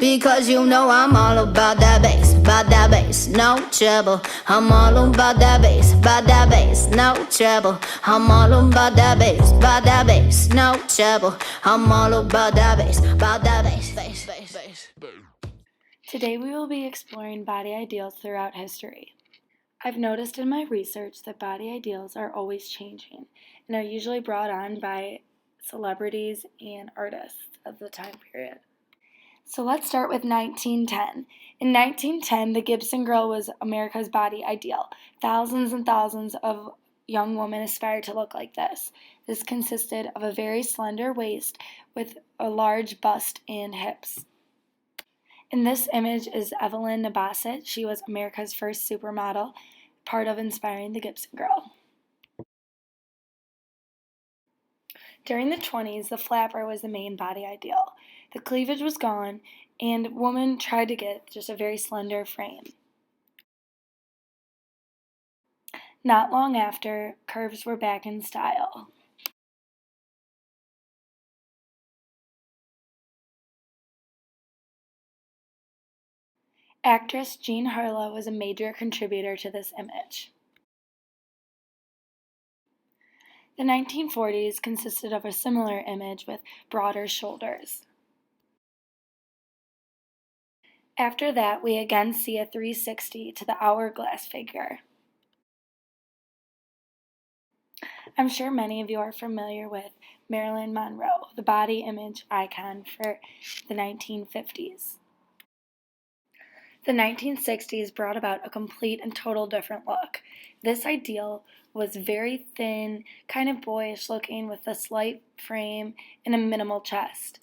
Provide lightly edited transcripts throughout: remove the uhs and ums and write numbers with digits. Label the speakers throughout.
Speaker 1: Because you know I'm all about that bass, no trouble. I'm all about that bass, no trouble. I'm all about that bass, no trouble. I'm all about that bass, bass.
Speaker 2: Today we will be exploring body ideals throughout history. I've noticed in my research that body ideals are always changing and are usually brought on by celebrities and artists of the time period. So let's start with 1910. In 1910, the Gibson girl was America's body ideal. Thousands and thousands of young women aspired to look like this. This consisted of a very slender waist with a large bust and hips. In this image is Evelyn Bassett. She was America's first supermodel, part of inspiring the Gibson girl. During the 20s, the flapper was the main body ideal. The cleavage was gone, and women tried to get just a very slender frame. Not long after, curves were back in style. Actress Jean Harlow was a major contributor to this image. The 1940s consisted of a similar image with broader shoulders. After that, we again see a 360 to the hourglass figure. I'm sure many of you are familiar with Marilyn Monroe, the body image icon for the 1950s. The 1960s brought about a complete and total different look. This ideal was very thin, kind of boyish looking with a slight frame and a minimal chest.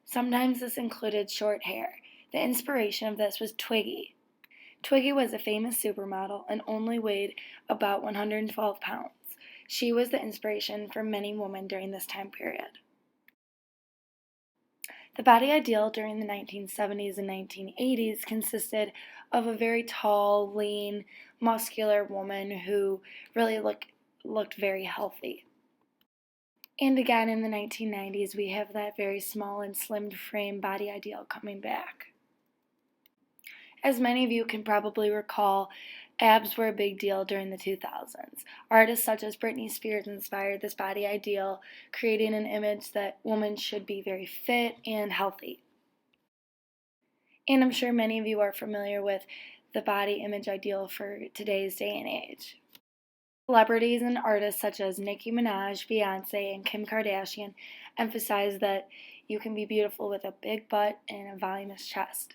Speaker 2: Sometimes this included short hair. The inspiration of this was Twiggy. Twiggy was a famous supermodel and only weighed about 112 pounds. She was the inspiration for many women during this time period. The body ideal during the 1970s and 1980s consisted of a very tall, lean, muscular woman who really looked very healthy. And again in the 1990s, we have that very small and slim frame body ideal coming back. As many of you can probably recall, abs were a big deal during the 2000s. Artists such as Britney Spears inspired this body ideal, creating an image that women should be very fit and healthy. And I'm sure many of you are familiar with the body image ideal for today's day and age. Celebrities and artists such as Nicki Minaj, Beyonce, and Kim Kardashian emphasize that you can be beautiful with a big butt and a voluminous chest.